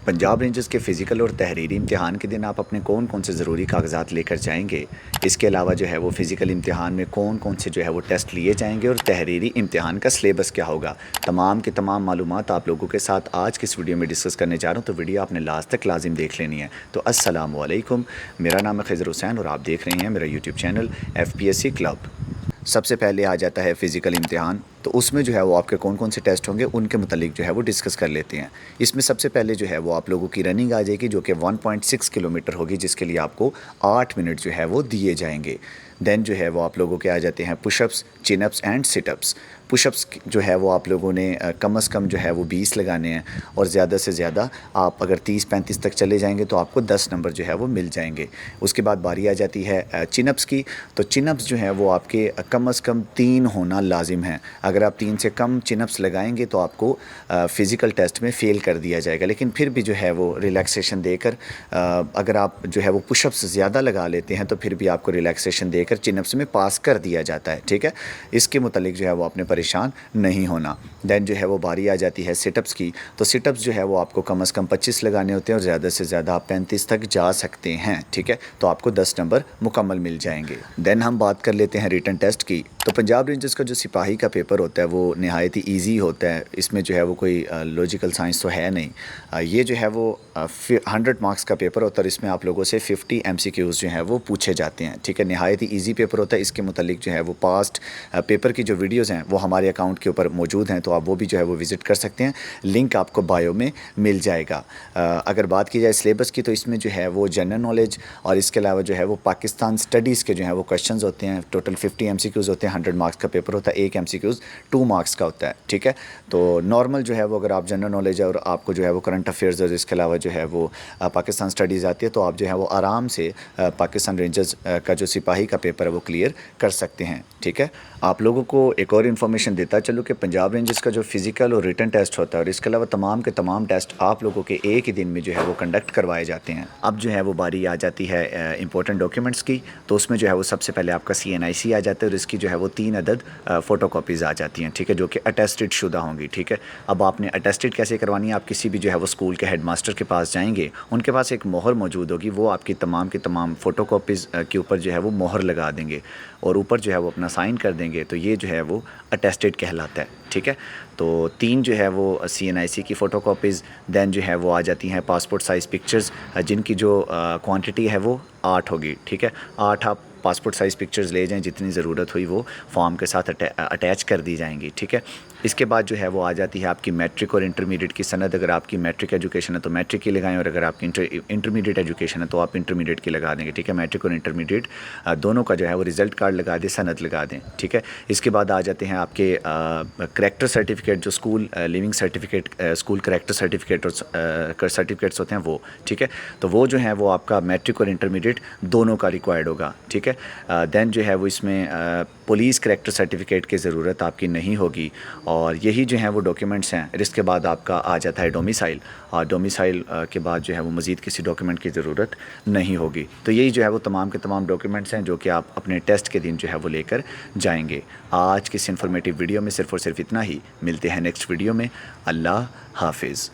Punjab rangers के physical और तहरीरी इम्तिहान के दिन आप अपने कौन कौन से ज़रूरी कागजात लेकर जाएंगे। इसके अलावा जो है वो फ़िज़िकल इम्तिहान में कौन कौन से जो है वो टेस्ट लिए जाएंगे और तहरीरी इम्तिहान का सिलेबस क्या होगा, तमाम की तमाम मालूमात आप लोगों के साथ आज की इस वीडियो में डिस्कस करने जा रहा हूँ। तो वीडियो आपने लास्ट तक लाजिम देख लेनी है। तो अस्सलामु अलैकुम, मेरा नाम है खिज़र हुसैन और आप देख रहे हैं मेरा यूट्यूब चैनल FPSC क्लब। सबसे पहले आ जाता है फ़िज़िकल इम्तिहान। तो उसमें जो है वो आपके कौन कौन से टेस्ट होंगे उनके मुतालिक जो है वो डिस्कस कर लेते हैं। इसमें सबसे पहले जो है वो आप लोगों की रनिंग आ जाएगी, जो कि 1.6 किलोमीटर होगी, जिसके लिए आपको 8 मिनट जो है वो दिए जाएंगे। देन जो है वो आप लोगों के आ जाते हैं pushups, chin ups and sit-ups. Pushups जो है वो आप लोगों ने कम से कम जो है वो 20 लगाने हैं, और ज़्यादा से ज़्यादा आप अगर 30-35 तक चले जाएंगे तो आपको 10 नंबर जो है वो मिल जाएंगे। उसके बाद बारी आ जाती है चिनअप्स की। तो चिनअप्स जो है वो आपके कम से कम 3 होना लाजिम है। अगर आप 3 से कम चिनअप्स लगाएंगे तो आपको फ़िज़िकल टेस्ट में फ़ेल कर दिया जाएगा। लेकिन फिर भी जो है वो रिलैक्सेशन देकर अगर आप जो है वो पुशअप्स ज़्यादा लगा लेते हैं तो फिर भी आपको रिलैक्सेशन देकर चिनअप्स में पास कर दिया जाता है। ठीक है, इसके मुतालिक जो है वो आपने परेशान नहीं होना। दैन जो है वो बारी आ जाती है सिटअप्स की। तो सिटअप्स जो है वो आपको कम से कम 25 लगाने होते हैं और ज़्यादा से ज़्यादा आप 35 तक जा सकते हैं। ठीक है, तो आपको 10 नंबर मुकम्मल मिल जाएंगे। दैन हम बात कर लेते हैं रिटन टेस्ट की। तो पंजाब रेंजर्स का जो सिपाही का पेपर होता है वो नहायत ही ईजी होता है। इसमें जो है वो कोई लॉजिकल साइंस तो है नहीं। ये जो है वो 100 मार्क्स का पेपर होता है और इसमें आप लोगों से 50 MCQs जो हैं वो पूछे जाते हैं। ठीक है, नहायत ही ईजी पेपर होता है। इसके मुतालिक जो है वो पास्ट पेपर की जो वीडियोज़ हैं वो हमारे अकाउंट के ऊपर मौजूद हैं, तो आप वो भी जो है वो विज़िट कर सकते हैं। लिंक आपको बायो में मिल जाएगा। अगर बात की जाए सिलेबस की तो इसमें जो है वो जनरल नॉलेज और इसके अलावा जो है वो पाकिस्तान स्टडीज़ के जो है वो क्वेश्चंस होते हैं। टोटल 50 MCQs होते हैं। 100 मार्क्स का पेपर होता है। एक MCQs 2 मार्क्स का होता है। ठीक है, तो नॉर्मल जो है वो अगर आप जनरल नॉलेज है और आपको जो है वो करंट अफेयर्स और इसके अलावा जो है वो पाकिस्तान स्टडीज़ आती है तो आप जो है वो आराम से पाकिस्तान रेंजर्स का जो सिपाही का पेपर है वो क्लियर कर सकते हैं। ठीक है, आप लोगों को एक और इन्फॉर्मेशन देता चलूँ कि पंजाब रेंजर्स का जो फ़िज़िकल और रिटन टेस्ट होता है और इसके अलावा तमाम के तमाम टेस्ट आप लोगों के एक ही दिन में जो है वो कंडक्ट करवाए जाते हैं। अब जो है वो बारी आ जाती है इंपॉर्टेंट डॉक्यूमेंट्स की। तो उसमें जो है वो सबसे पहले आपका CNIC आ जाता है और इसकी जो है वो 3 अदद फ़ोटो कॉपीज़ आ जाती हैं। ठीक है, जो कि अटेस्टेड शुदा होंगी। ठीक है, अब आपने अटेस्टेड कैसे करवानी है, आप किसी भी जो है वो स्कूल के हेडमास्टर के पास जाएंगे, उनके पास एक मोहर मौजूद होगी, वो आपकी तमाम की तमाम फ़ोटो कॉपीज़ के ऊपर जो है वो मोहर लगा देंगे और ऊपर जो है वो अपना साइन कर देंगे। तो ये जो है वो अटेस्टेड कहलाता है। ठीक है, तो 3 जो है वो CNIC की फ़ोटो कॉपीज़। दैन जो है वो आ जाती हैं पासपोर्ट साइज़ पिक्चर्स, जिनकी जो क्वांटिटी है वो 8 होगी। ठीक है, 8 आप पासपोर्ट साइज़ पिक्चर्स ले जाएं, जितनी ज़रूरत हुई वो फॉर्म के साथ अटैच कर दी जाएंगी। ठीक है, इसके बाद जो है वो आ जाती है आपकी मैट्रिक और इंटरमीडिएट की सनद। अगर आपकी मैट्रिक एजुकेशन है तो मैट्रिक की लगाएं और अगर आपकी इंटरमीडिएट एजुकेशन है तो आप इंटरमीडिएट की लगा देंगे। ठीक है, मैट्रिक और इंटरमीडिएट दोनों का जो है वो रिज़ल्ट कार्ड लगा दें, सनद लगा दें। ठीक है, इसके बाद आ जाते हैं आपके करैक्टर सर्टिफिकेट, जो school leaving certificate, school character certificate और सर्टिफिकेट्स होते हैं वो। ठीक है, तो वो जो है वो आपका मैट्रिक और इंटरमीडिएट दोनों का रिक्वायर्ड होगा। ठीक है, दैन जो है वो इसमें पुलिस करैक्टर सर्टिफिकेट की ज़रूरत आपकी नहीं होगी। और यही जो है वो डॉक्यूमेंट्स हैं। इसके बाद आपका आ जाता है डोमिसाइल, और डोमिसाइल के बाद जो है वो मज़ीद किसी डॉक्यूमेंट की ज़रूरत नहीं होगी। तो यही जो है वो तमाम के तमाम डॉक्यूमेंट्स हैं जो कि आप अपने टेस्ट के दिन जो है वो लेकर जाएंगे। आज की इस इन्फॉर्मेटिव वीडियो में सिर्फ़ और सिर्फ इतना ही। मिलते हैं नेक्स्ट वीडियो में। अल्लाह हाफिज़।